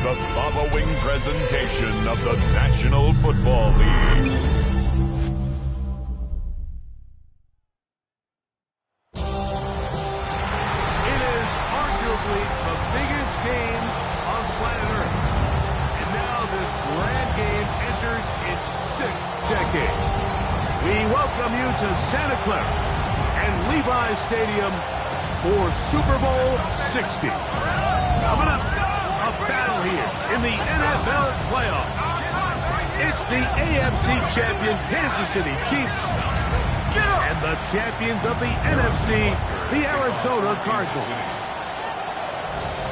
the following presentation of the National Football League. It is arguably the biggest game on planet Earth. And now this grand game enters its 6th decade. We welcome you to Santa Clara and Levi's Stadium for Super Bowl 60. Coming up, a battle here in the NFL playoffs. It's the AFC champion Kansas City Chiefs and the champions of the NFC, the Arizona Cardinals.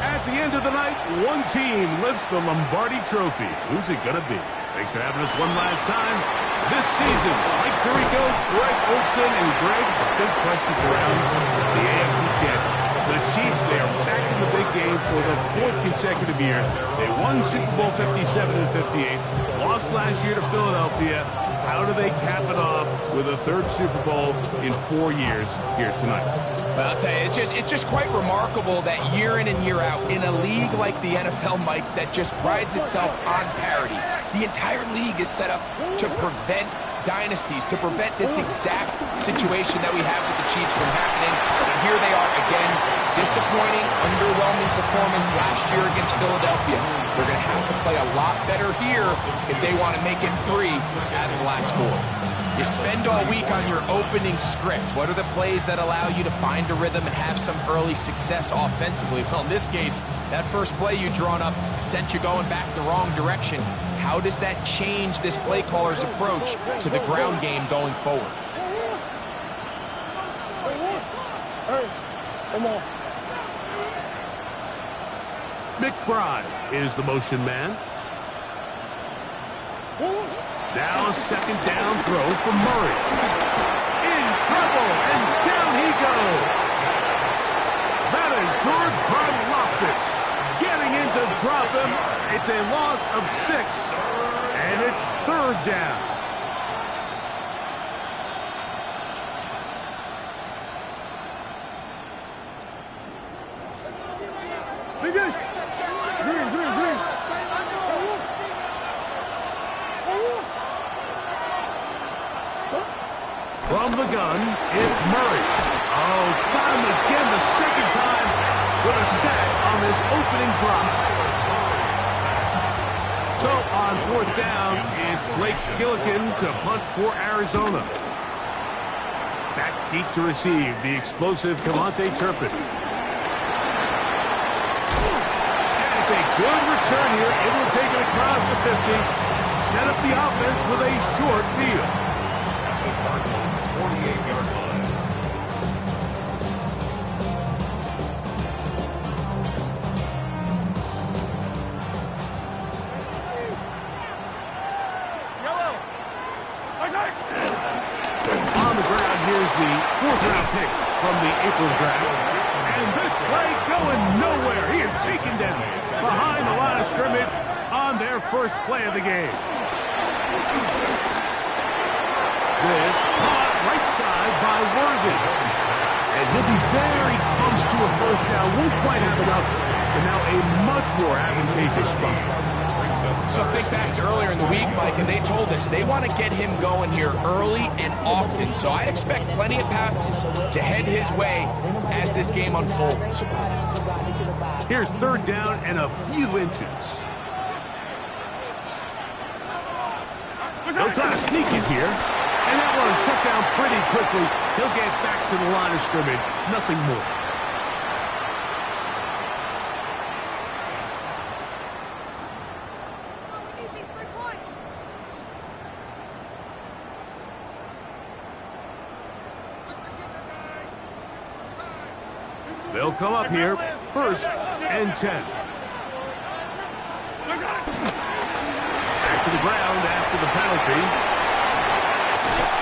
At the end of the night, one team lifts the Lombardi Trophy. Who's it going to be? Thanks for having us one last time this season. Mike Tirico, Greg Olson, and Greg, big questions around the AFC champions. The Chiefs, they are back in the big game for the 4th consecutive year. They won Super Bowl 57 and 58, lost last year to Philadelphia. How do they cap it off with a 3rd Super Bowl in 4 years here tonight? Well, I'll tell you, it's just quite remarkable that year in and year out, in a league like the NFL, Mike, that just prides itself on parity, the entire league is set up to prevent dynasties, to prevent this exact situation that we have with the Chiefs from happening. And here they are again, disappointing, underwhelming performance last year against Philadelphia. They're going to have to play a lot better here if they want to make it 3 out of the last 4. You spend all week on your opening script. What are the plays that allow you to find a rhythm and have some early success offensively? Well, in this case, that first play you drawn up sent you going back the wrong direction. How does that change this play caller's approach to the ground game going forward? McBride is the motion man. Now a 2nd down throw from Murray. In trouble, and down he goes. That is George Karlaftis getting in to drop him. It's a loss of 6, and it's 3rd down. From the gun, it's Murray. Oh, got him again the 2nd time with a sack on this opening drive. So on 4th down, it's Blake Gillikin to punt for Arizona. Back deep to receive the explosive Cavante Turpin. And it's a good return here, able to take it across the 50. Set up the offense with a short field. 48-yard line. On the ground, here's the 4th-round pick from the April draft. And this play going nowhere. He is taken down behind the line of scrimmage on their first play of the game. This caught right side by Worthy. And he'll be very close to a 1st down. Won't quite have enough. And now a much more advantageous spot. So think back to earlier in the week, Mike, and they told us they want to get him going here early and often. So I expect plenty of passes to head his way as this game unfolds. Here's 3rd down and a few inches. They'll try to sneak it here. And that one shut down pretty quickly. He'll get back to the line of scrimmage. Nothing more. They'll come up here, 1st and 10. Back to the ground after the penalty.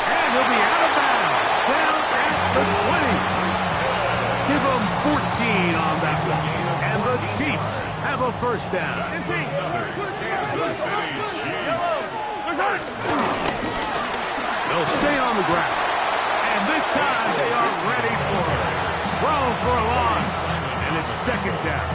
And he'll be out of bounds, down at the 20. Give them 14 on that one. And the Chiefs have a 1st down. Kansas City Chiefs. They'll stay on the ground. And this time they are ready for it. Throw for a loss. And it's 2nd down.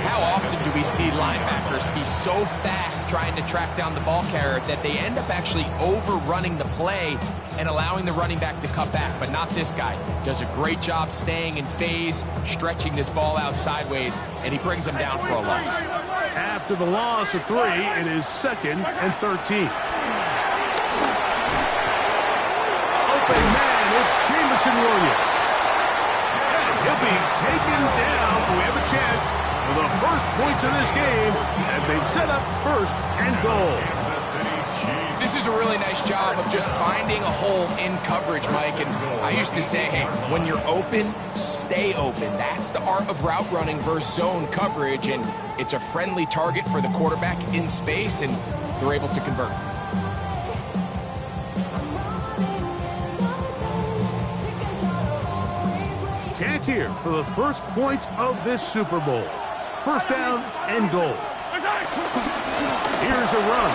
How often do we see linebackers be so fast trying to track down the ball carrier that they end up actually overrunning the play and allowing the running back to cut back? But not this guy. Does a great job staying in phase, stretching this ball out sideways, and he brings him down for a loss. After the loss of 3, it is 2nd and 13. Open man, it's Jameson Williams. And he'll be taken down. We have a chance for the first points of this game as they've set up 1st and goal. This is a really nice job of just finding a hole in coverage, Mike. And I used to say, hey, when you're open, stay open. That's the art of route running versus zone coverage. And it's a friendly target for the quarterback in space, and they're able to convert. Chance here for the first points of this Super Bowl. 1st down and goal. Here's a run.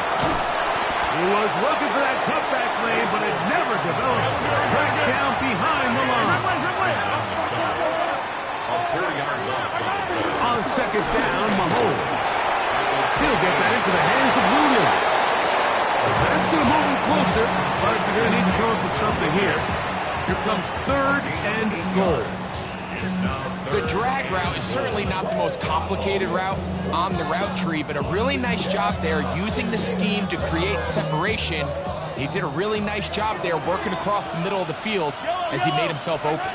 He was looking for that cutback lane, but it never developed. Tracked down behind the line. On 2nd down, Mahomes. He'll get that into the hands of Williams. That's going to move him closer, but you're going to need to come up with something here. Here comes 3rd and goal. The drag route is certainly not the most complicated route on the route tree, but a really nice job there using the scheme to create separation. He did a really nice job there working across the middle of the field as he made himself open. Oh,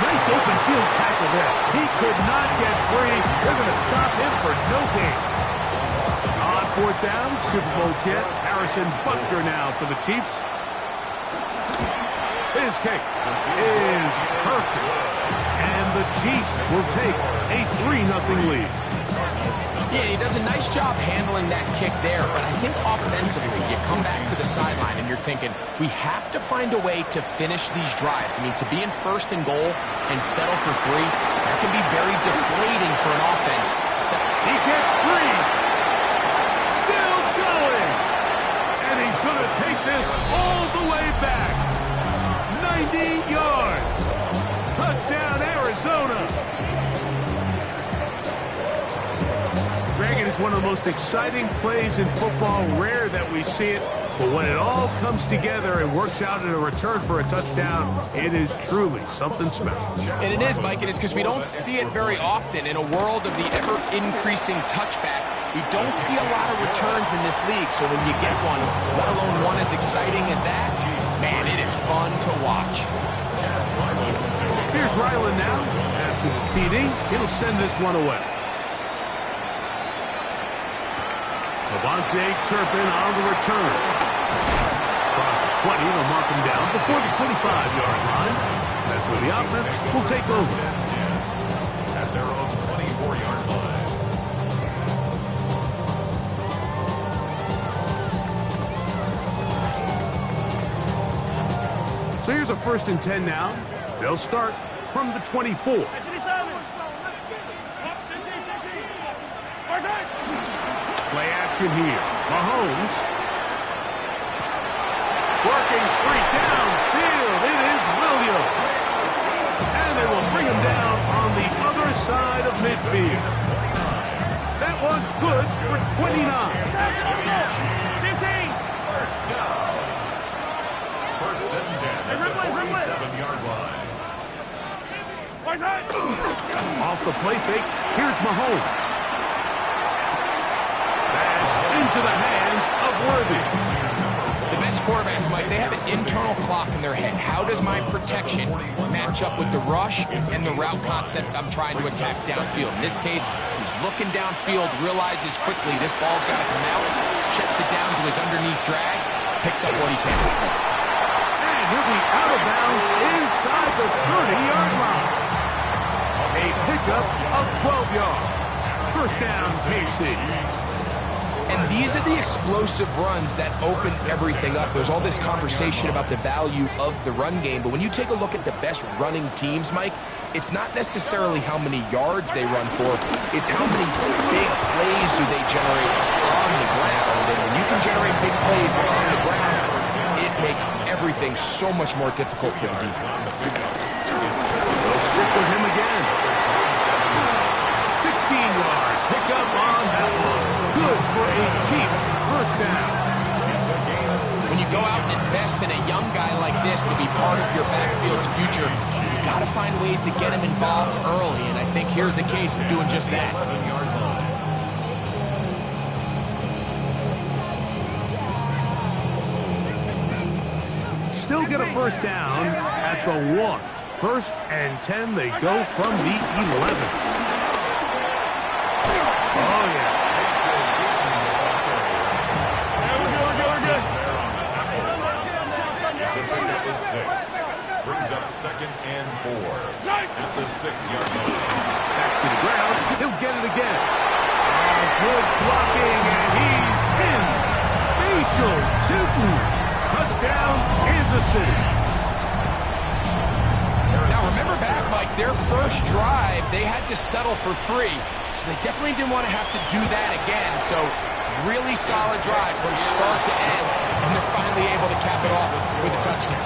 nice open field tackle there. He could not get free. They're going to stop him for no gain. On 4th down, Super Bowl champ Harrison Butker now for the Chiefs. His kick is perfect. And the Chiefs will take a 3-0 lead. Yeah, he does a nice job handling that kick there, but I think offensively, you come back to the sideline and you're thinking, we have to find a way to finish these drives. I mean, to be in 1st and goal and settle for 3, that can be very deflating for an offense. He gets free. Still going. And he's going to take this all the way back. 90 yards. Touchdown, Arizona. Dragon is one of the most exciting plays in football. Rare that we see it, but when it all comes together and works out in a return for a touchdown, it is truly something special. And it is, Mike. It is because we don't see it very often in a world of the ever-increasing touchback. We don't see a lot of returns in this league, so when you get one, let alone one as exciting as that, man, it is fun to watch. Here's Ryland now. After the TD, he'll send this one away. Devontae Turpin on the return. Across the 20, they'll mark him down before the 25-yard line. That's where the offense will take over. At their own 24-yard line. So here's a 1st and 10 now. They'll start from the 24. Play action here. Mahomes. Working free downfield. It is Williams. And they will bring him down on the other side of midfield. That one good for 29. First down. 1st and 10 at the 47-yard line. Off the play fake, here's Mahomes. That's into the hands of Worthy. The best quarterbacks, Mike, they have an internal clock in their head. How does my protection match up with the rush and the route concept I'm trying to attack downfield? In this case, he's looking downfield, realizes quickly this ball's got to come out, checks it down to his underneath drag, picks up what he can. And he'll be out of bounds inside the 30-yard line. A pickup of 12 yards. 1st down, KC. And these are the explosive runs that open everything up. There's all this conversation about the value of the run game, but when you take a look at the best running teams, Mike, it's not necessarily how many yards they run for, it's how many big plays do they generate on the ground. And when you can generate big plays on the ground, it makes everything so much more difficult for the defense. They'll stick with him again. 16-yard pickup on that one. Good for a Chiefs first down. When you go out and invest in a young guy like this to be part of your backfield's future, you got to find ways to get him involved early, and I think here's a case of doing just that. Still get a first down at the 1. First and 10, they go from the 11. Oh, yeah. Brings up 2nd and 4 at the 6-yard line. Back to the ground. He'll get it again. Good blocking, and he's in. Facial shooting. Touchdown, Kansas City. Now remember back, Mike, their first drive, they had to settle for 3. So they definitely didn't want to have to do that again. So really solid drive from start to end, and they're finally able to cap it off with a touchdown.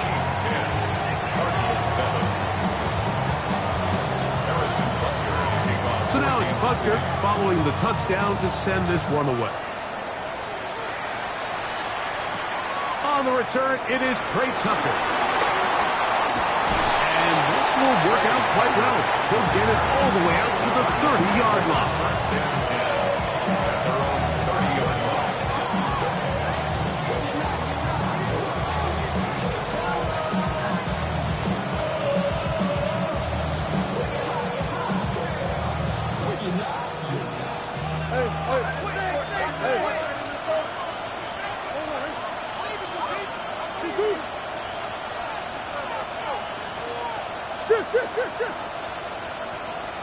So now it's Butker following the touchdown to send this one away. On the return, it is Trey Tucker. And this will work out quite well. He'll get it all the way out to the 30-yard line. First and 10 at their own 30-yard line.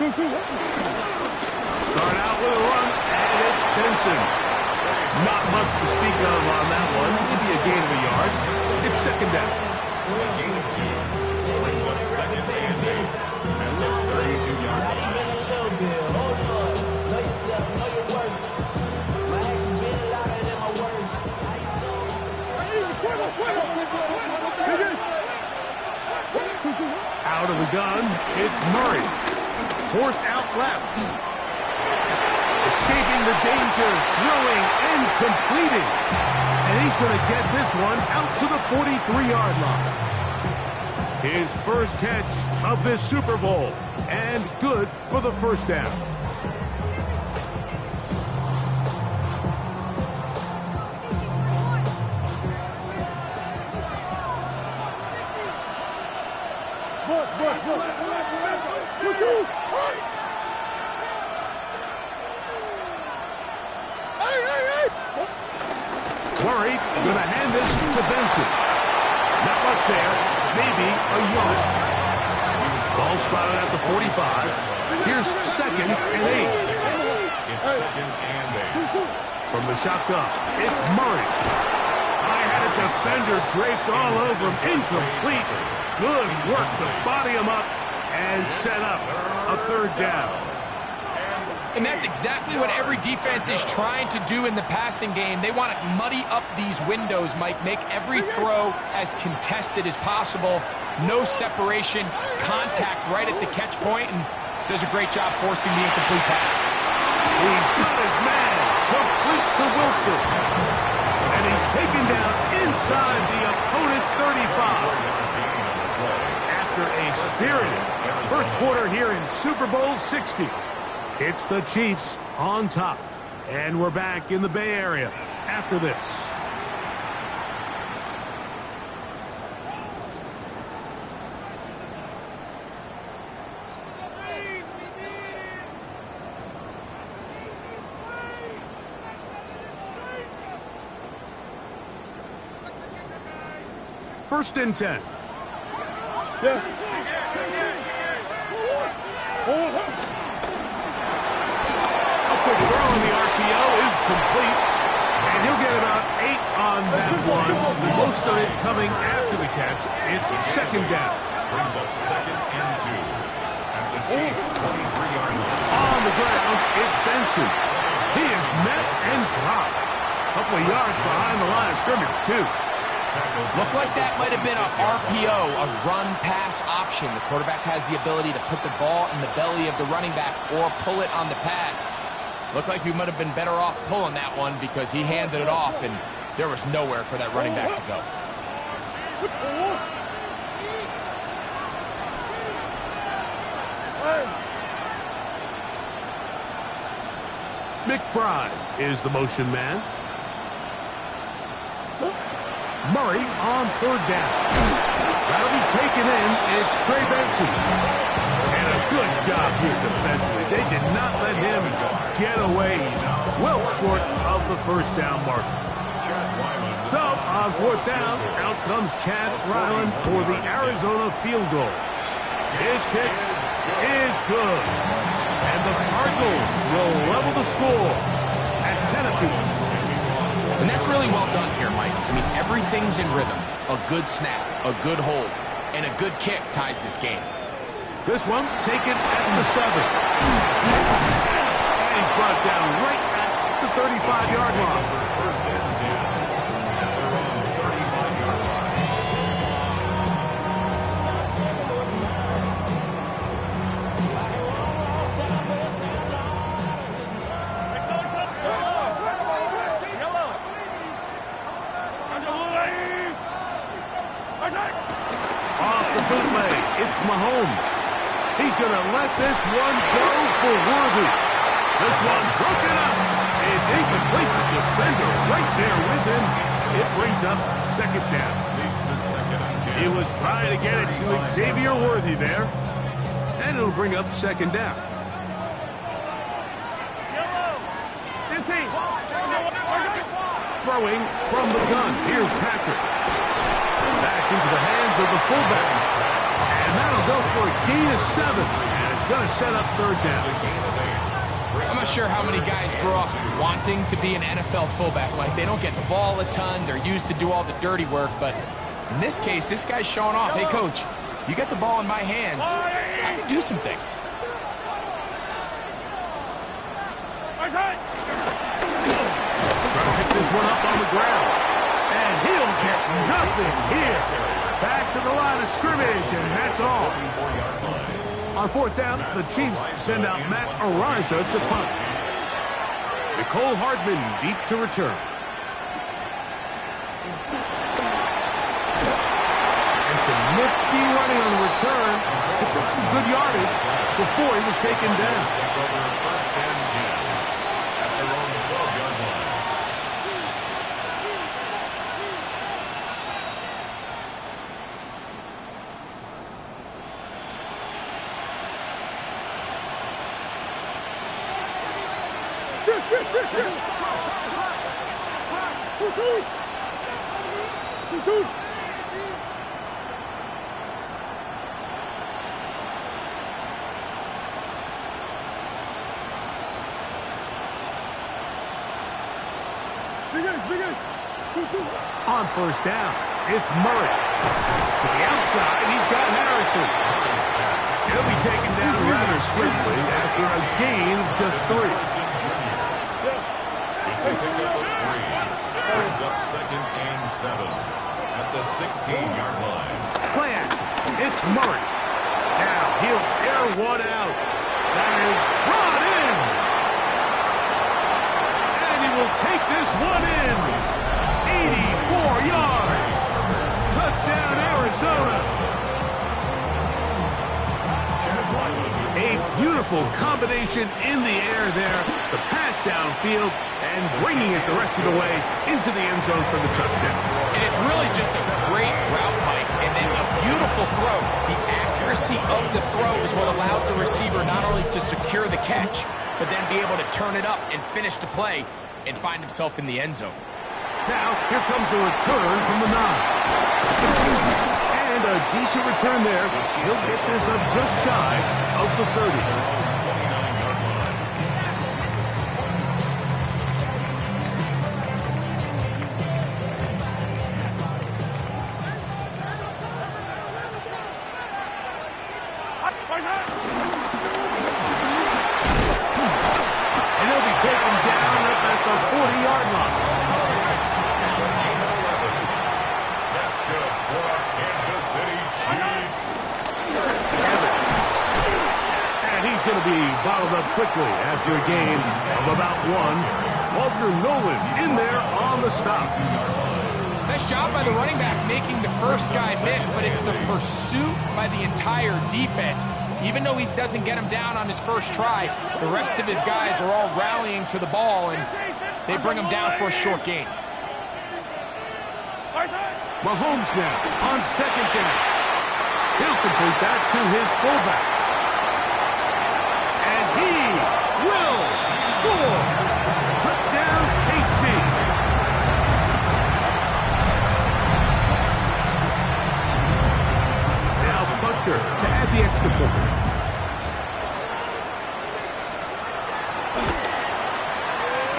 Start out with a run, and it's Benson. Not much to speak of on that one. Maybe a gain of a yard. It's 2nd down. A gain of 2. Brings up 2nd and 8 at the 32-yard line. Out of the gun, it's Murray. Forced out left. Escaping the danger, throwing and completing. And he's going to get this one out to the 43-yard line. His first catch of this Super Bowl. And good for the first down. Worried, going to hand this to Benson. Not much there, maybe a yard. Ball spotted at the 45. Here's 2nd and 8. It's 2nd and 8. From the shotgun, it's Murray. I had a defender draped all over him, incomplete. Good work to body him up and set up a 3rd down. And that's exactly what every defense is trying to do in the passing game. They want to muddy up these windows, Mike, make every throw as contested as possible. No separation, contact right at the catch point, and does a great job forcing the incomplete pass. He's got his man, complete to Wilson. And he's taken down inside the opponent's 35. After a spirited first quarter here in Super Bowl 60. It's the Chiefs on top. And we're back in the Bay Area after this. First and 10. Quick throw on the RPO is complete, and he'll get about 8 on that one. Most of it coming after the catch. It's 2nd down. Brings up 2nd and 2 at the Chiefs' 23-yard line. On the ground, it's Benson. He is met and dropped. A couple of yards behind the line of scrimmage, too. Looked like that might have been a RPO, a run-pass option. The quarterback has the ability to put the ball in the belly of the running back or pull it on the pass. Looked like we might have been better off pulling that one because he handed it off, and there was nowhere for that running back to go. McBride is the motion man. Murray on third down. That'll be taken in. It's Trey Benson. And a good job here defensively. They did not let him get away. He's well short of the first down marker. So, on fourth down, out comes Chad Ryland for the Arizona field goal. His kick is good. And the Cardinals will level the score at 10 apiece. And that's really well done here, Mike. I mean, everything's in rhythm. A good snap, a good hold, and a good kick ties this game. This one taken at the 7. And he's brought down right at the 35-yard line. Mahomes. He's going to let this one go for Worthy. This one broken up. It's incomplete. The defender right there with him. It brings up second down. He was trying to get it to Xavier Worthy there. And it'll bring up second down. Throwing from the gun. Here's Patrick. Back into the hands of the fullback. And that'll go for a gain of 7. And it's going to set up third down. I'm not sure how many guys grow up wanting to be an NFL fullback. Like, they don't get the ball a ton. They're used to do all the dirty work. But in this case, this guy's showing off. Hey, coach, you get the ball in my hands. I can do some things. Trying to pick this one up on the ground. And he'll get nothing here. Back to the line of scrimmage, and that's all. On fourth down, the Chiefs send out Matt Araiza to punt. Nicole Hardman deep to return. And some nifty running on the return. Picked up some good yardage before he was taken down. First and 10 at their own 12-yard line. On first down, it's Murray. To the outside, he's got Harrison. He'll be taken down rather swiftly after a gain of just 3. It's a pickup of 3. Brings up second and 7 at the 16-yard line. Play action. It's Murray. Now he'll air one out. That is brought in. And he will take this one in. 84 yards. Touchdown, Arizona. A beautiful combination in the air there. The pass downfield and bringing it the rest of the way into the end zone for the touchdown. And it's really just a great route, Mike, and then a beautiful throw. The accuracy of the throw is what allowed the receiver not only to secure the catch, but then be able to turn it up and finish the play and find himself in the end zone. Now, here comes a return from the 9. And a decent return there. He'll get this up just shy of the 30. And he'll be taken down up at the 40-yard line. going to be bottled up quickly after a game of about one. Walter Nolan in there on the stop. Nice job by the running back making the first guy miss, but it's the pursuit by the entire defense. Even though he doesn't get him down on his first try, the rest of his guys are all rallying to the ball, and they bring him down for a short gain. Mahomes now on second down. He'll complete that to his fullback. And he will score. Touchdown, KC. Now Butker to add the extra point.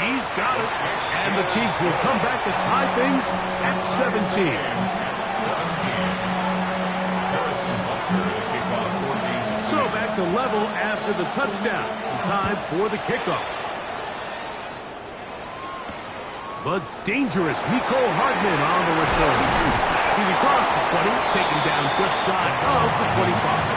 He's got it. And the Chiefs will come back to tie things at 17. So back to level after the touchdown. Time for the kickoff. The dangerous Miko Hardman on the return. He's across the 20, taken down just shy of the 25.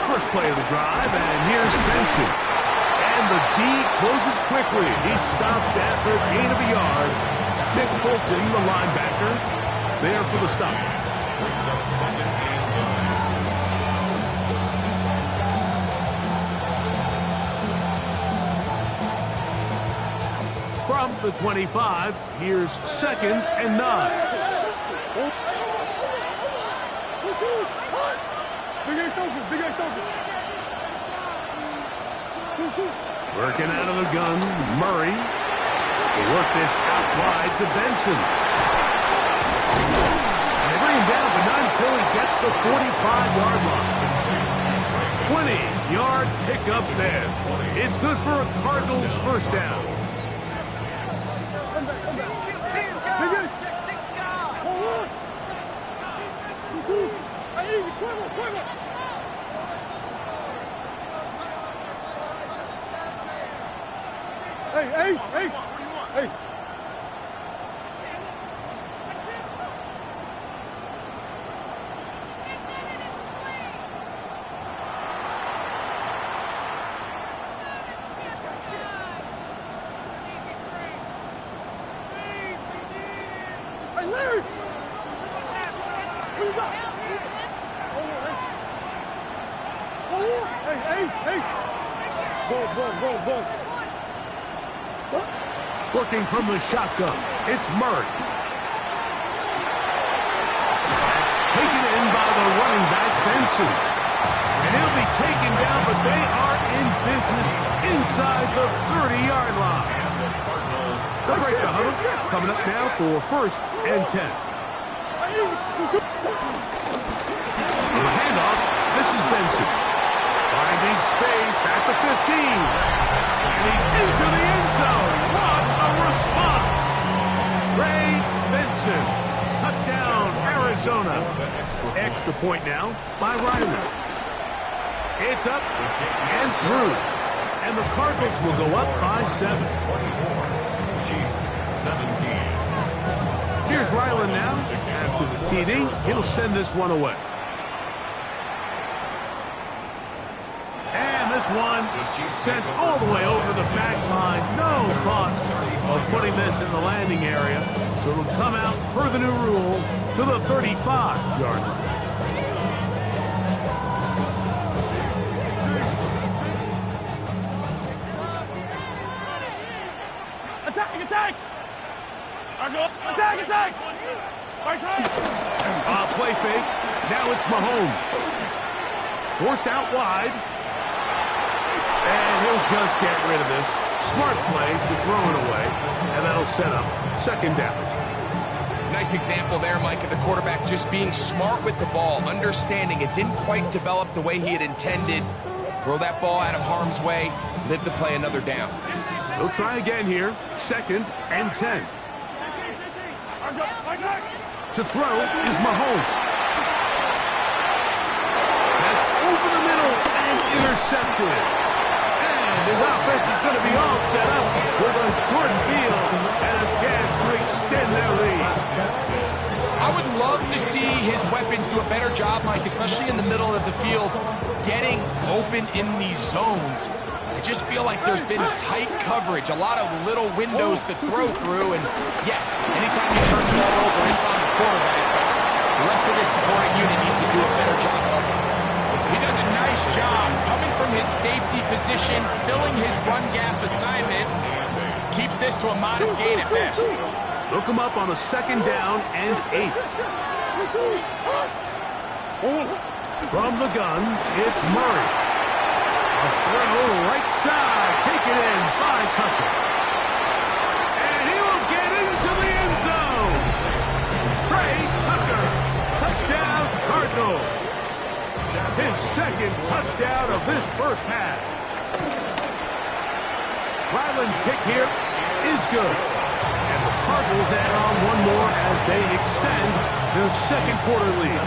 First play of the drive, and here's Benson. And the D closes quickly. He's stopped after a gain of a yard. Nick Bolton, the linebacker, there for the stop. Brings up second and 9. From the 25, here's second and 9. Working out of the gun, Murray. They work this out wide to Benson. And they bring him down, but not until he gets the 45-yard line. 20-yard pickup there. It's good for a Cardinals first down. Hey, Ace. Hey, Larry! Hey, Ace! Ball. Working from the shotgun, it's Murray. That's taken in by the running back, Benson. And he'll be taken down, but they are in business inside the 30-yard line. The break the huddle coming up now for first and 10. On the handoff, this is Benson. Finding space at the 15. And he's into the end zone. What a response. Ray Benson. Touchdown, Arizona. Extra point now by Ryder. It's up and through. And the Cardinals will go up by 7. 24. Chiefs 17. Here's Ryland now. After the TD, he'll send this one away. And this one sent all the way over the back line. No thought of putting this in the landing area. So it'll come out per the new rule to the 35-yard line. Attack! Attack! Play fake. Now it's Mahomes. Forced out wide. And he'll just get rid of this. Smart play to throw it away. And that'll set up second down. Nice example there, Mike, of the quarterback just being smart with the ball, understanding it didn't quite develop the way he had intended. Throw that ball out of harm's way, live to play another down. They'll try again here. Second and 10. To throw is Mahomes. over the middle and intercepted. And his offense is going to be all set up with a short field and a chance to extend their lead. I would love to see his weapons do a better job, Mike, especially in the middle of the field, getting open in these zones. I just feel like there's been tight coverage, a lot of little windows to throw through, and yes, anytime you turn the ball over, it's on the quarterback, but the rest of his supporting unit needs to do a better job helping. He does a nice job coming from his safety position, filling his run gap assignment, keeps this to a modest gain at best. Look him up on a 2nd down and 8. From the gun, it's Murray. A throw right side, taken in by Tucker. And he will get into the end zone. Trey Tucker, touchdown Cardinals. His 2nd touchdown of this first half. Ryland's kick here is good. And the Cardinals add on one more as they extend their 2nd quarter lead.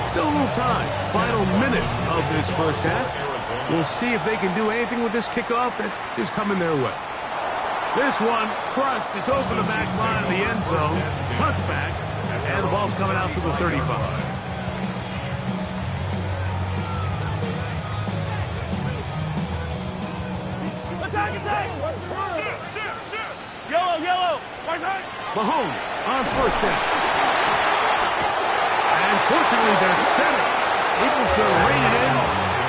Still a little time. Final minute of this first half. We'll see if they can do anything with this kickoff that is coming their way. This one crushed. It's over the back line of the end zone. Touchback. And the ball's coming out to the 35. Yellow. Mahomes on 1st down. And fortunately, their center able to rein it in.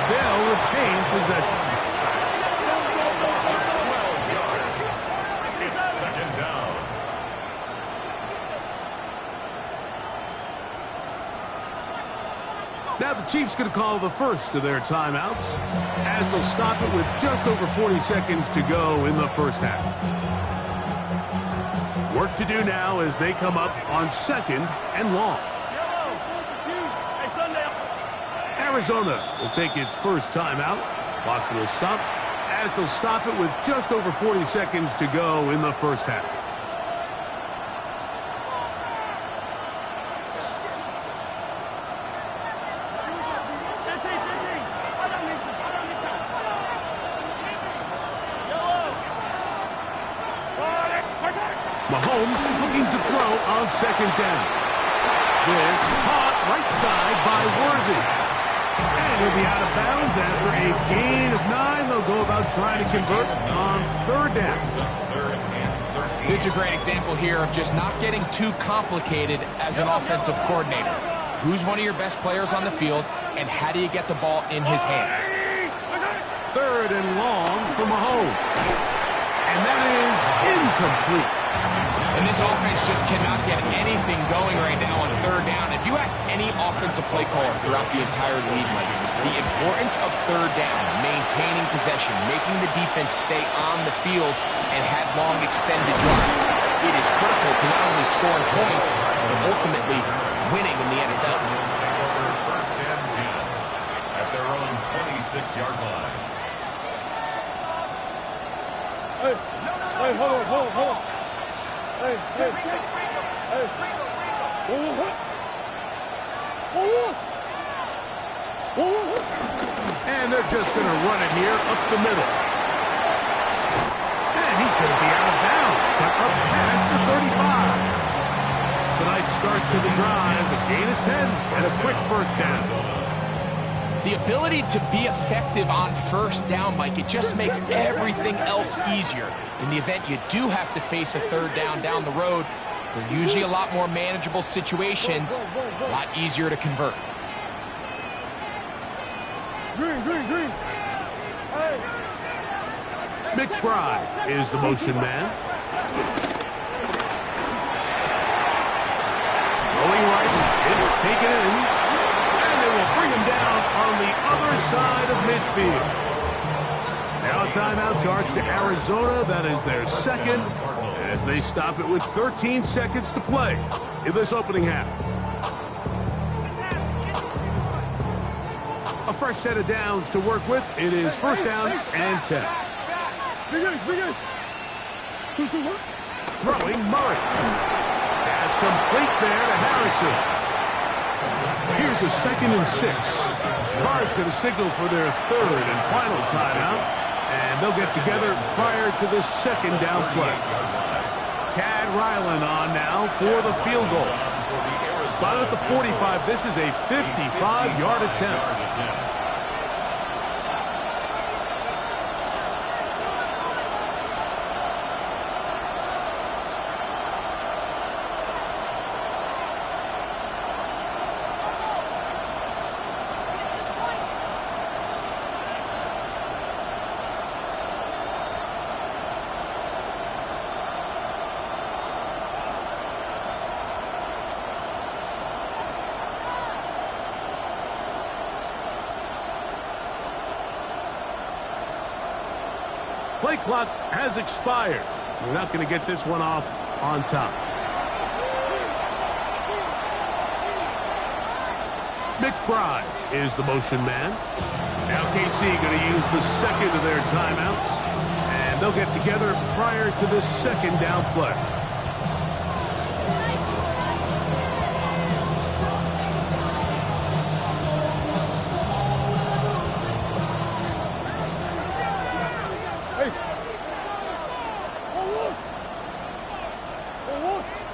They'll retain possession. It's 2nd down. Now the Chiefs going to call the first of their timeouts as they'll stop it with just over 40 seconds to go in the first half. Work to do now as they come up on 2nd and long. Arizona will take its first timeout. Clock will stop as they'll stop it with just over 40 seconds to go in the first half. Mahomes looking to throw on 2nd down. This caught right side by Worthy. And he'll be out of bounds after a gain of 9. They'll go about trying to convert on 3rd down. This is a great example here of just not getting too complicated as an offensive coordinator. Who's one of your best players on the field, and how do you get the ball in his hands? 3rd and long for Mahomes. And that is incomplete. And this offense just cannot get anything going right now on 3rd down. If you ask any offensive play caller throughout the entire league, Mike, the importance of 3rd down, maintaining possession, making the defense stay on the field and have long extended drives, it is critical to not only scoring points, but ultimately winning in the NFL. 1st and 10 at their own 26-yard line. Hey, hold on. Hey. And they're just going to run it here up the middle. And he's going to be out of bounds, but up past the 35. Tonight's start to the drive, a gain of 10 and a quick first down. The ability to be effective on 1st down, Mike, it just makes everything else easier. In the event you do have to face a 3rd down the road, they're usually a lot more manageable situations, a lot easier to convert. Green. Hey. McBride is the motion man. Rolling right, it's taken in, and they will bring him down on the other side of midfield. Now a timeout charge to Arizona. That is their 2nd as they stop it with 13 seconds to play in this opening half. A fresh set of downs to work with. It is 1st down and 10. Big Ace. 2-1. Throwing Murray. Pass complete there to Harrison. Here's a 2nd and 6. Card's going to signal for their third and final timeout, and they'll get together prior to the second down play. Chad Ryland on now for the field goal. Spot at the 45. This is a 55-yard attempt. Play clock has expired. We're not going to get this one off on top. McBride is the motion man. Now KC going to use the second of their timeouts, and they'll get together prior to the second down play.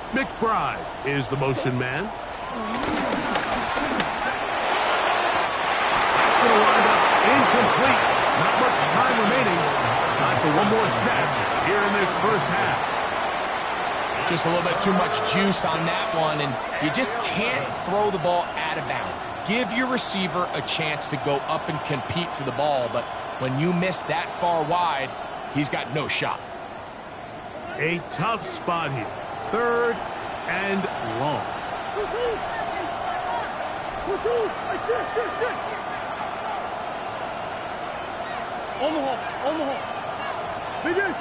McBride is the motion man. That's going to wind up incomplete. Not much time remaining. Time for one more snap here in this first half. Just a little bit too much juice on that one, and you just can't throw the ball out of bounds. Give your receiver a chance to go up and compete for the ball, but when you miss that far wide, he's got no shot. A tough spot here. Third and long. On the hole. Biggest.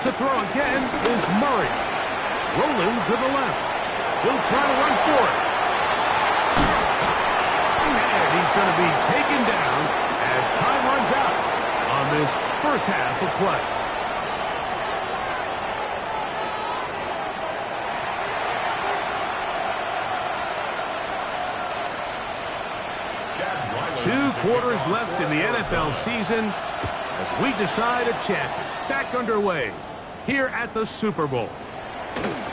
To throw again is Murray. Rolling to the left. He'll try to run for it. And he's going to be taken down as time runs out on this first half of play. Two quarters left in the NFL season as we decide a champion. Back underway here at the Super Bowl.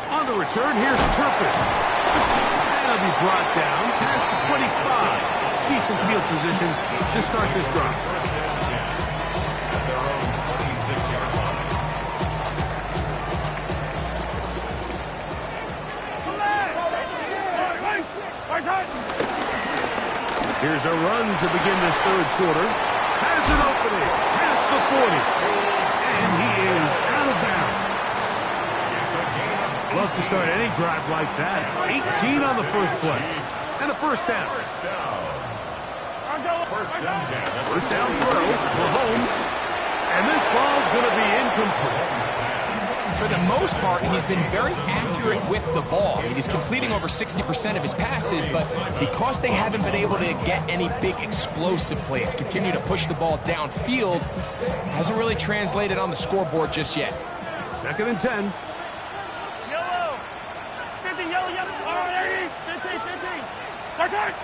On the return, here's Turpin. And he'll be brought down past the 25. Decent field position to start this drive. Here's a run to begin this third quarter. Has an opening past the 40. And he is out of bounds. Love to start any drive like that. 18 on the first play. And a first down. First down throw for Holmes. And this ball's going to be incomplete. For the most part, he's been very accurate with the ball. I mean, he's completing over 60% of his passes, but because they haven't been able to get any big explosive plays, continue to push the ball downfield, hasn't really translated on the scoreboard just yet. Second and 10. Yellow. 50, yellow. All right, 15. Start.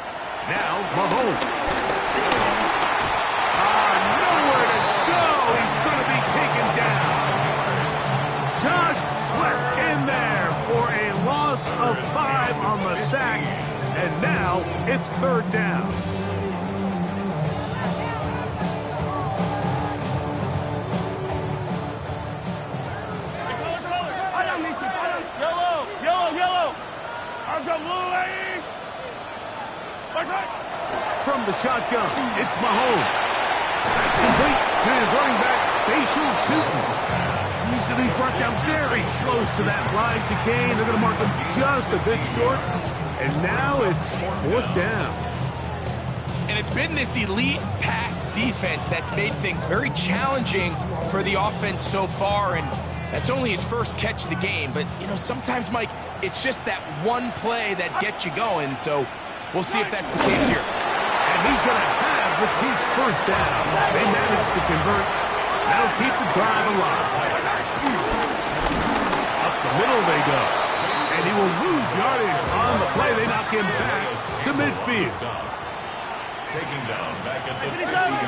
Now, Mahomes. Nowhere to go. He's going to be taken down. Just slipped in there for a loss of 5 on the sack. And now it's third down. Yellow. I've got blue, lady. From the shotgun, it's Mahomes. That's complete to his running back, Facial Tootin. He's going to be brought down very close to that line to gain. They're going to mark him just a bit short. And now it's fourth down. And it's been this elite pass defense that's made things very challenging for the offense so far. And that's only his first catch of the game. But, you know, sometimes, Mike, it's just that one play that gets you going. So we'll see if that's the case here. And he's going to have the Chiefs' first down. They managed to convert. That'll keep the drive alive. A the middle they go. And he will lose yardage on the play. They knock him back to midfield. Taking down back at the 50-yard line.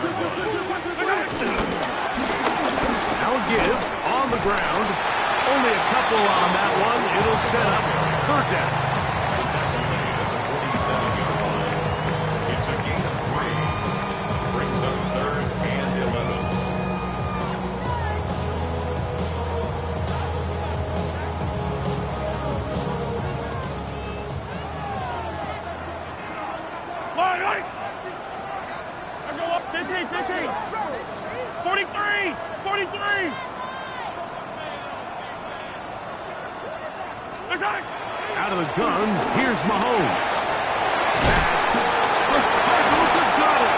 Now a give on the ground. Only a couple on that one. It'll set up third down. The tackle made at the 47-yard line. It's a gain of 3. Brings up 3rd and 11. Right. Let's go up. 15, 15. 43, 43. That's right. Out of the gun, here's Mahomes. That's good. The Cardinals have got it.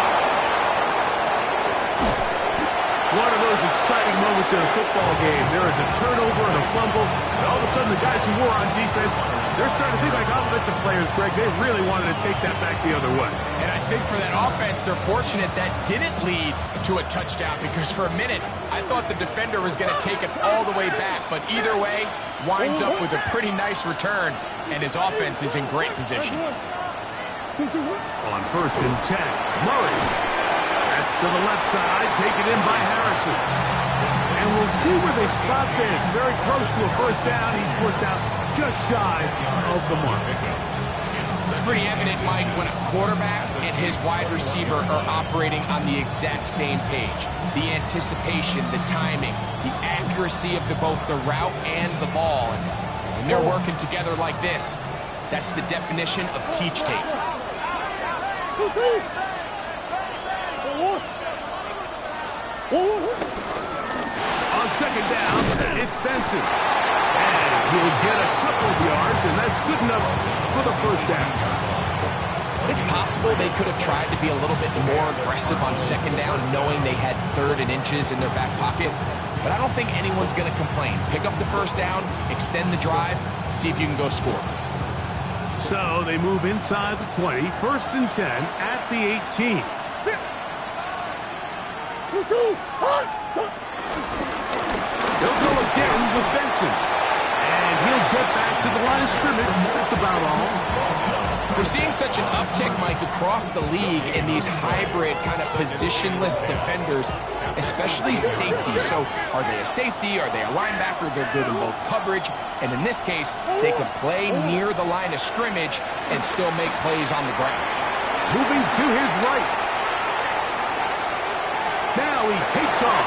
One of those exciting moments in a football game. There is a turnover and a fumble, and all of a sudden the guys who were on defense, they're starting to think like offensive players, Greg. They really wanted to take that back the other way. And I think for that offense, they're fortunate that didn't lead to a touchdown, because for a minute, I thought the defender was going to take it all the way back. But either way, winds up with a pretty nice return, and his offense is in great position. On 1st and 10, Murray. That's to the left side, taken in by Harrison. And we'll see where they spot this. Very close to a first down. He's forced out just shy of the mark. It's pretty evident, Mike, when a quarterback and his wide receiver are operating on the exact same page. The anticipation, the timing, the accuracy of both the route and the ball. And when they're working together like this, that's the definition of teach tape. On 2nd down, it's Benson. And he'll get a couple of yards, and that's good enough for the first down. It's possible they could have tried to be a little bit more aggressive on 2nd down, knowing they had 3rd and inches in their back pocket. But I don't think anyone's going to complain. Pick up the first down, extend the drive, see if you can go score. So they move inside the 20, 1st and 10 at the 18. They'll go again with Benson. And he'll get back to the line of scrimmage. That's about all. We're seeing such an uptick, Mike, across the league in these hybrid kind of positionless defenders, especially safety. So are they a safety? Are they a linebacker? They're good in both coverage. And in this case, they can play near the line of scrimmage and still make plays on the ground. Moving to his right. Now he takes off.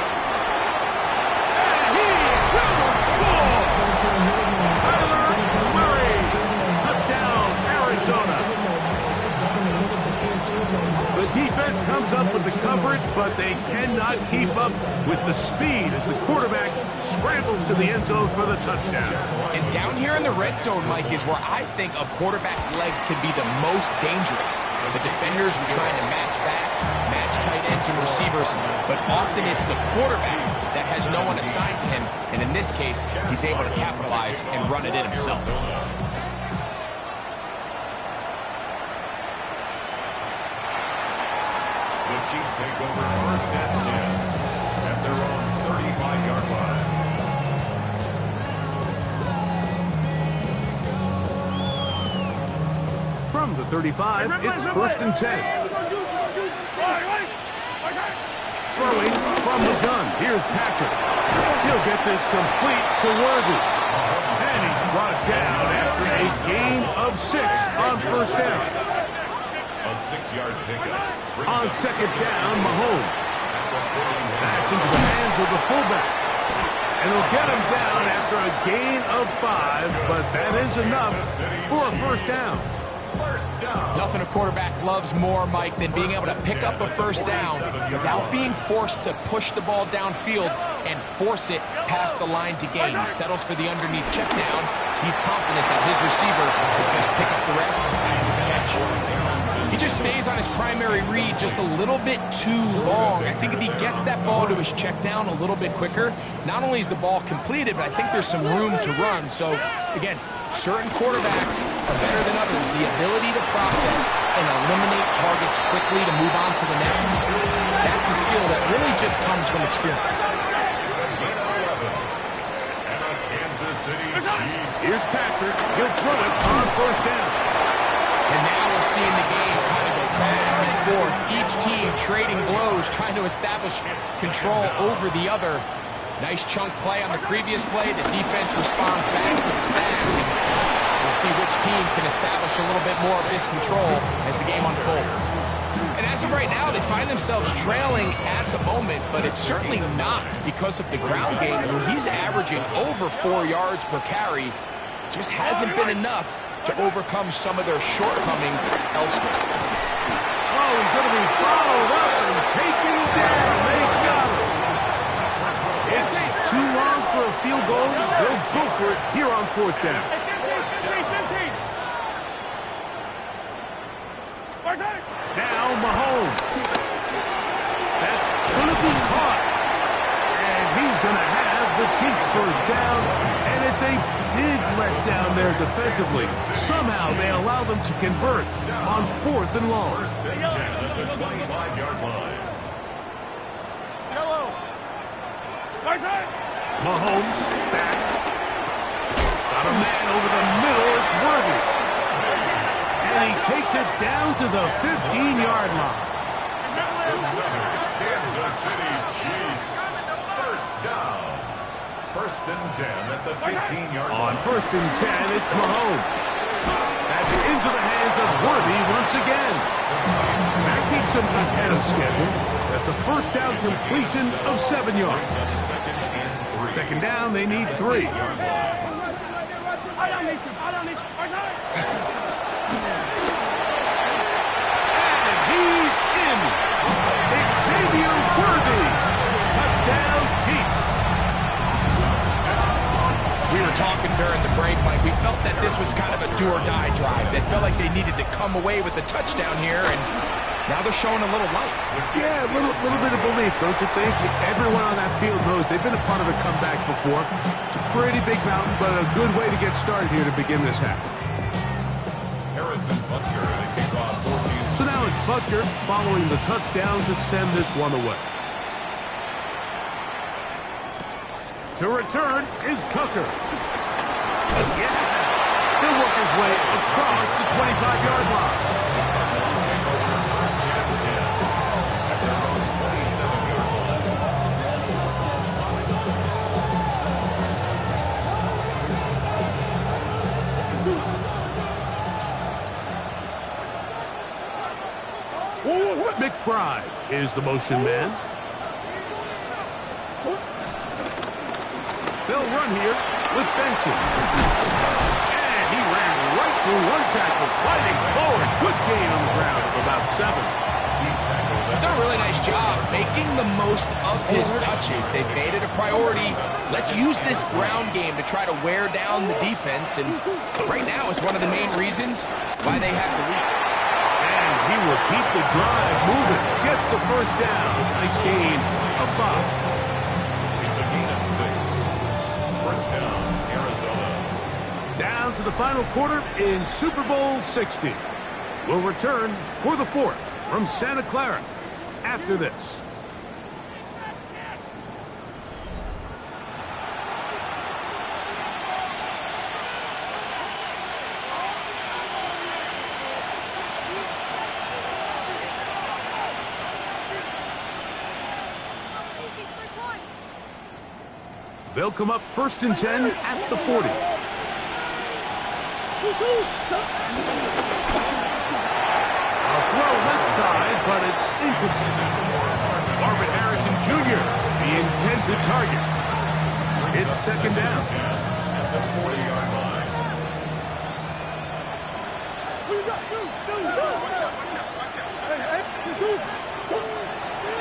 And he will score! Tyler Murray. Touchdown, Arizona. The defense comes up with the coverage, but they cannot keep up with the speed as the quarterback scrambles to the end zone for the touchdown. And down here in the red zone, Mike, is where I think a quarterback's legs can be the most dangerous. The defenders are trying to match backs, match tight ends and receivers, but often it's the quarterback that has no one assigned to him, and in this case, he's able to capitalize and run it in himself. The Chiefs take over 1st and 10 at their own 35-yard line. From the 35, it's 1st and 10. Throwing from the gun. Here's Patrick. He'll get this complete to Worthy. And he's brought down after a gain of 6 on 1st down. A 6-yard pickup. On 2nd down, Mahomes. That's into the hands of the fullback. And he'll get him down after a gain of 5, but that is enough for a 1st down. Nothing a quarterback loves more, Mike, than being able to pick up a 1st down without being forced to push the ball downfield and force it past the line to gain. He settles for the underneath check down. He's confident that his receiver is going to pick up the rest after the catch. He just stays on his primary read just a little bit too long. I think if he gets that ball to his check down a little bit quicker, not only is the ball completed, but I think there's some room to run. So, again, certain quarterbacks are better than others. The ability to process and eliminate targets quickly to move on to the next, that's a skill that really just comes from experience. And a Kansas City Here's Patrick. He'll throw it on first down. And now we're seeing the game kind of go back and forth. Each team trading blows, trying to establish control over the other. Nice chunk play on the previous play. The defense responds back to the sack. We'll see which team can establish a little bit more of this control as the game unfolds. And as of right now, they find themselves trailing at the moment, but it's certainly not because of the ground game. I mean, he's averaging over 4 yards per carry. Just hasn't been enough to overcome some of their shortcomings elsewhere. Oh, he's going to be followed up and taken down. They got him. It's too long for a field goal. They'll go for it here on fourth down. 15. Now Mahomes. That's going to be caught. And he's going to have the Chiefs first down. And it's a big letdown there defensively. Somehow they allow them to convert on 4th and long. First and 10 at the 25-yard line. Mahomes back. Got a man over the middle. It's Worthy. And he takes it down to the 15-yard line. Another Kansas City Chiefs. First down. First and 10 at the 15-yard line. On first and 10, it's Mahomes. That's into the hands of Worthy once again. That keeps him ahead of schedule. That's a first down completion of 7 yards. Second down, they need 3. And he's in. Xavier Worthy. Touchdown, Chiefs. We were talking during the break, Mike. We felt that this was kind of a do-or-die drive. They felt like they needed to come away with the touchdown here, and now they're showing a little life. Yeah, a little bit of belief, don't you think? Everyone on that field knows they've been a part of a comeback before. It's a pretty big mountain, but a good way to get started here to begin this half. Harrison Butker, the kickoff 14. So now it's Butker following the touchdown to send this one away. To return is Tucker. Yeah! He'll work his way across the 25-yard line. McBride is the motion man. They'll run here with Benson. And he ran right through one tackle, fighting forward. Good gain on the ground of about 7. He's done a really nice job making the most of his touches. They've made it a priority. Let's use this ground game to try to wear down the defense, and right now is one of the main reasons why they have the lead. And he will keep the drive moving. Gets the first down. Nice gain of 5. It's a gain of 6. First down, Arizona. Down to the final quarter in Super Bowl 60. We'll return for the 4th from Santa Clara after this. They'll come up first and 10 at the 40. A throw left side, but it's incomplete. Marvin Harrison Jr., the intended target. It's second down. At the 40-yard line.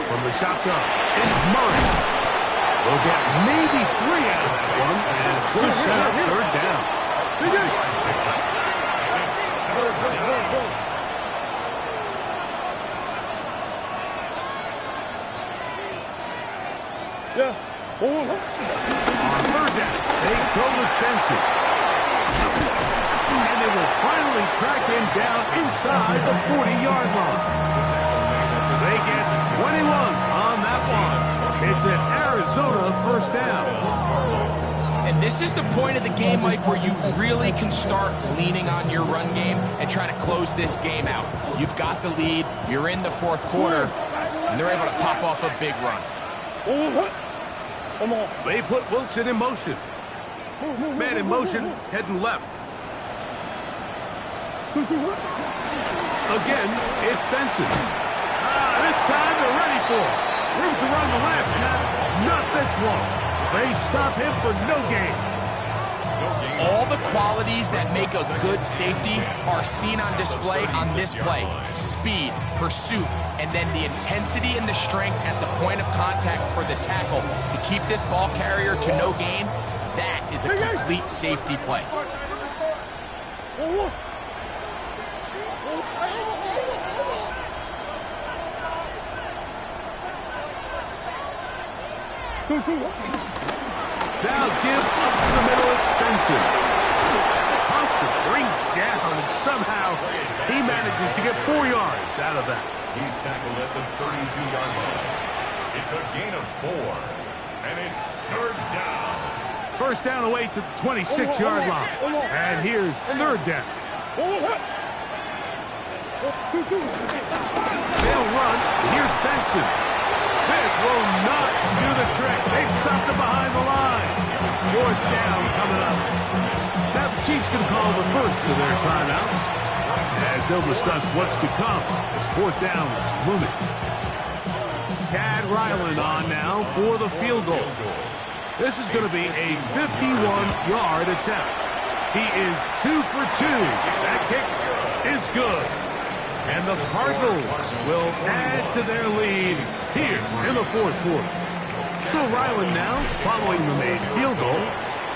From the shotgun, it's Murray. We'll get maybe 3 out of that one, and it's going to set up third down. On third down, they go with Benson. And they will finally track him down inside the 40-yard line. They get 21 on that one. It's an Arizona first down. And this is the point of the game, Mike, where you really can start leaning on your run game and try to close this game out. You've got the lead, you're in the fourth quarter, and they're able to pop off a big run. They put Wilson in motion. Man in motion, heading left. Again, it's Benson. This time they're ready for it. Room to run the last snap. Not this one. They stop him for no gain. All the qualities that make a good safety are seen on display on this play. Speed, pursuit, and then the intensity and the strength at the point of contact for the tackle to keep this ball carrier to no gain. That is a complete safety play. Now give up to the middle, it's Benson. Tough to bring down, and somehow he manages to get 4 yards out of that. He's tackled at the 32-yard line. It's a gain of 4, and it's third down. First down away to the 26-yard line. And here's third down. They'll run. Here's Benson. This will not do the trick. They've stopped him behind the line. It's fourth down coming up. Now the Chiefs can call the first of their timeouts as they'll discuss what's to come as fourth down is looming. Chad Ryland on now for the field goal. This is going to be a 51-yard attempt. He is 2 for 2. That kick is good. And the Cardinals will add to their lead here in the fourth quarter. So Ryland now, following the made field goal,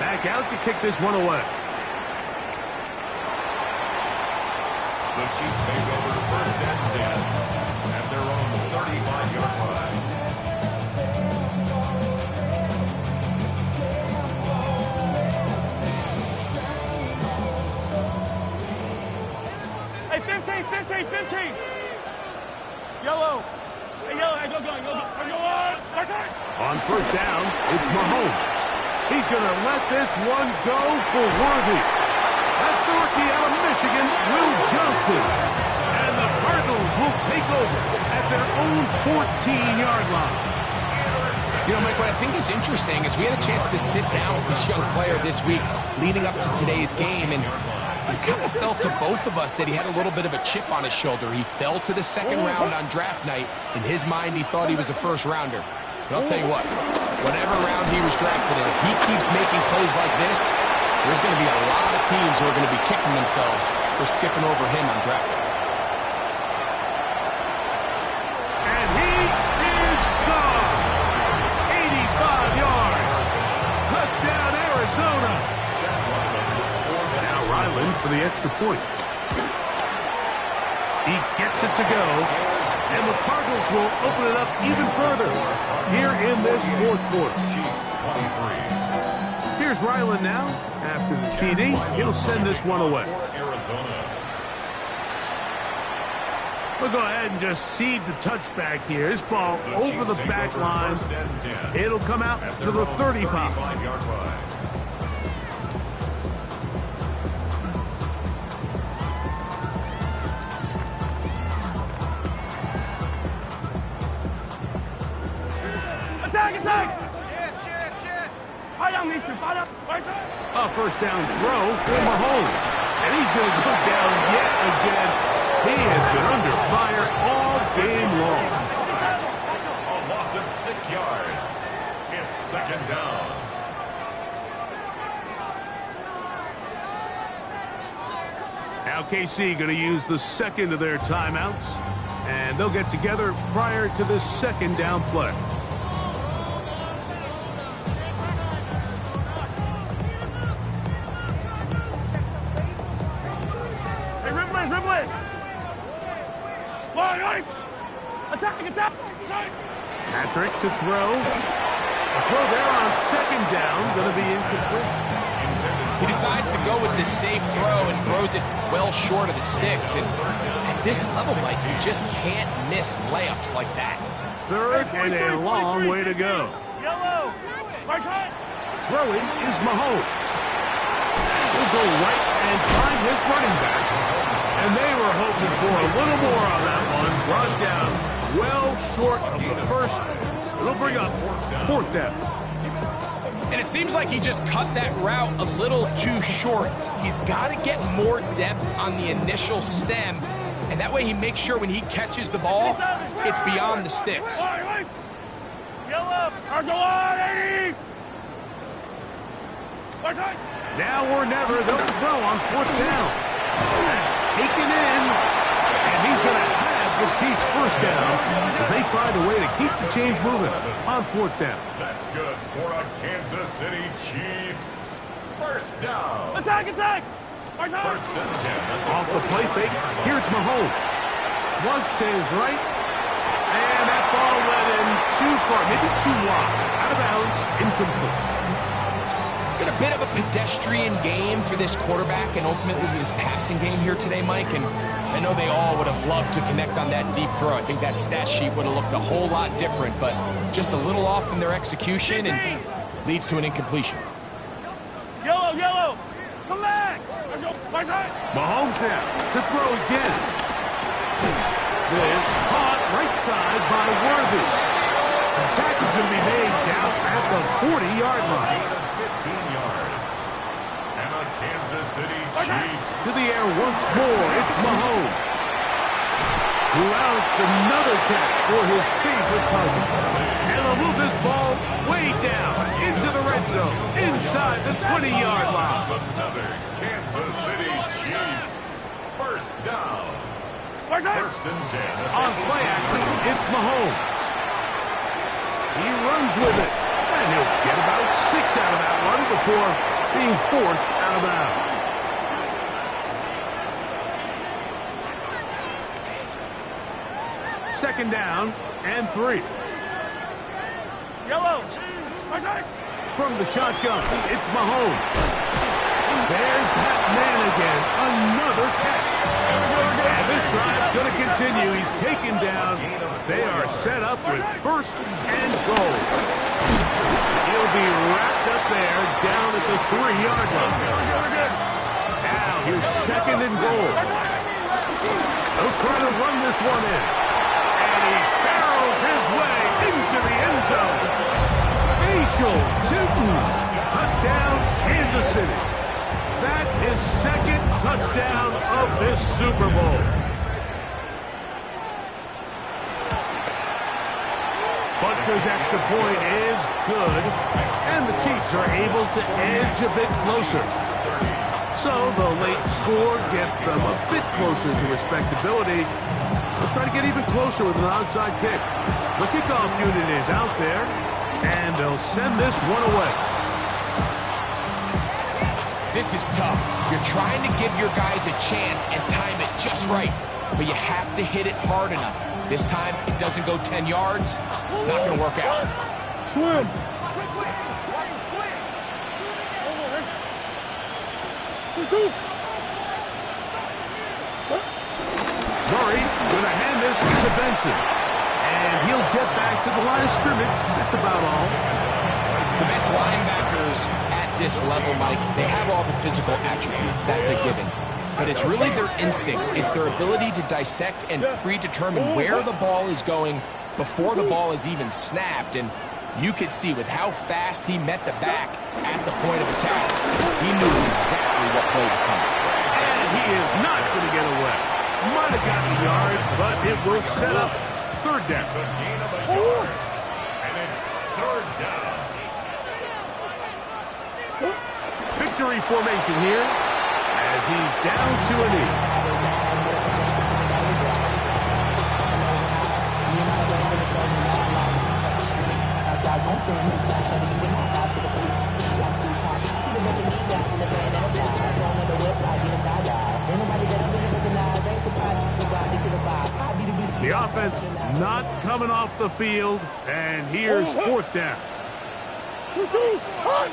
back out to kick this one away. The Chiefs take over first and 10 at their own 35-yard line. Hey, 15, 15, 15. Yellow. Hey, yellow. Hey, go. On first down, it's Mahomes. He's going to let this one go for Worthy. That's the rookie out of Michigan, Will Johnson. And the Cardinals will take over at their own 14-yard line. You know, Mike, what I think is interesting is we had a chance to sit down with this young player this week leading up to today's game, and it kind of felt to both of us that he had a little bit of a chip on his shoulder. He fell to the second round on draft night. In his mind, he thought he was a first-rounder. But I'll tell you what, whatever round he was drafted in, if he keeps making plays like this, there's going to be a lot of teams who are going to be kicking themselves for skipping over him on draft night. And he is gone. 85 yards. Touchdown, Arizona. Now Ryland for the extra point. He gets it to go. And the Cardinals will open it up even further here in this fourth quarter. Chiefs 23. Here's Ryland now. After the TD, he'll send this one away. Arizona. We'll go ahead and just seed the touchback here. This ball over the back line. It'll come out to the 35-yard line. Attack! A first down throw for Mahomes. And he's going to go down yet again. He has been under fire all game long. A loss of 6 yards. It's second down. Now KC going to use the second of their timeouts. And they'll get together prior to this second down play. Attack! Patrick to throw. A throw there on second down. Going to be incomplete. He decides to go with the safe throw and throws it well short of the sticks. And at this level, Mike, you just can't miss layups like that. Third and a long way to go. Yellow! Right side! Throwing is Mahomes. He'll go right and find his running back. And they were hoping for a little more on that one. Brought down well short of the first. It'll bring up fourth down. And it seems like he just cut that route a little too short. He's got to get more depth on the initial stem, and that way he makes sure when he catches the ball, it's beyond the sticks. Yellow, Now or never, they'll throw on fourth down. That's taken in, and he's going to have the Chiefs first down as they find a way to keep the chains moving on fourth down. That's good for a Kansas City Chiefs. First down. Attack, attack! First and 10. Off the play fake, here's Mahomes. Flush to his right, and that ball went in too far, maybe too wide. Out of bounds, incomplete. It's been a bit of a pedestrian game for this quarterback and ultimately this passing game here today, Mike. And I know they all would have loved to connect on that deep throw. I think that stat sheet would have looked a whole lot different, but just a little off in their execution and leads to an incompletion. Yellow, yellow! Come back! Mahomes now to throw again. This caught right side by Worthy. The tackle's going to be made down at the 40-yard line. 15 yards. And a Kansas City Chiefs. To the air once more, it's Mahomes. Who outs another catch for his favorite target. And they'll move this ball way down into the red zone, inside the 20-yard line. Another Kansas City Chiefs. First down. First and 10. On play action, it's Mahomes. He runs with it. And he'll get about 6 out of that one before being forced out of bounds. Second down and 3. Yellow! From the shotgun, it's Mahomes. There's that man again. Another catch. And this drive's going to continue. He's taken down. They are set up with first and goal. He'll be wrapped up there down at the 3-yard line. Now here's second and goal. They'll try to run this one in. And he barrels his way into the end zone. Facial Newton. Touchdown, Kansas City. That is second touchdown of this Super Bowl. Butker's extra point is good, and the Chiefs are able to edge a bit closer. So the late score gets them a bit closer to respectability. They'll try to get even closer with an onside kick. The kickoff unit is out there, and they'll send this one away. This is tough. You're trying to give your guys a chance and time it just right, but you have to hit it hard enough. This time, it doesn't go 10 yards. Not going to work out. Swim! Murray going to hand this to Benson. And he'll get back to the line of scrimmage. That's about all. The best linebackers at this level, Mike, they have all the physical attributes. That's a given. But it's really their instincts. It's their ability to dissect and predetermine where the ball is going before the ball is even snapped. And you could see with how fast he met the back at the point of attack, he knew exactly what play was coming. And he is not going to get away. Might have gotten a yard, but it will set up third down. It's a gain of a yard. And it's third down. Victory formation here as he's down to a knee. The offense not coming off the field, and here's fourth down. 2-2, hunt!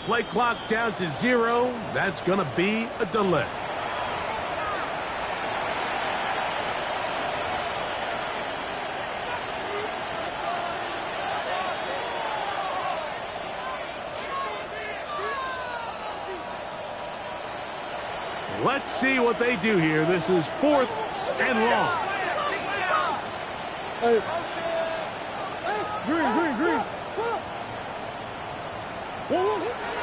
play clock down to 0. That's going to be a delay. Let's see what they do here. This is 4th and long. Hey. Green.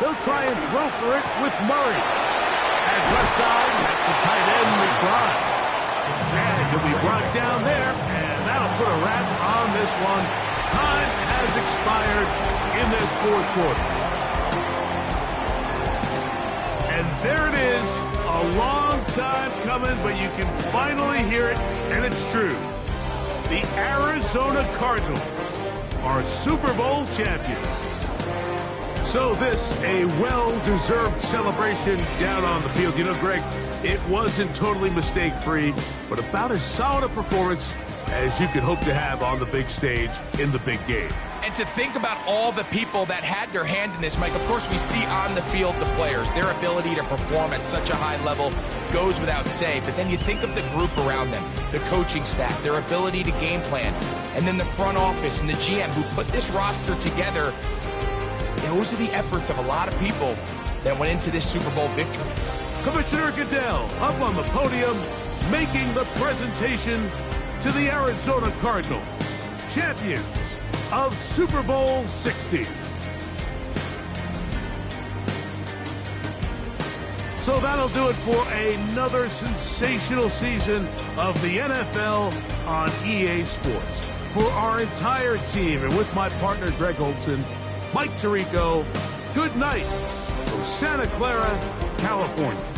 They'll try and throw for it with Murray. At left side, that's the tight end, McBride. And he'll be brought down there, and that'll put a wrap on this one. Time has expired in this 4th quarter. And there it is. A long time coming, but you can finally hear it, and it's true. The Arizona Cardinals are Super Bowl champions. So this, a well-deserved celebration down on the field. You know, Greg, it wasn't totally mistake-free, but about as solid a performance as you could hope to have on the big stage in the big game. And to think about all the people that had their hand in this, Mike, of course we see on the field the players, their ability to perform at such a high level goes without say, but then you think of the group around them, the coaching staff, their ability to game plan, and then the front office and the GM who put this roster together. Those are the efforts of a lot of people that went into this Super Bowl victory. Commissioner Goodell up on the podium making the presentation to the Arizona Cardinals, champions of Super Bowl 60. So that'll do it for another sensational season of the NFL on EA Sports. For our entire team and with my partner Greg Olson, Mike Tirico, good night from Santa Clara, California.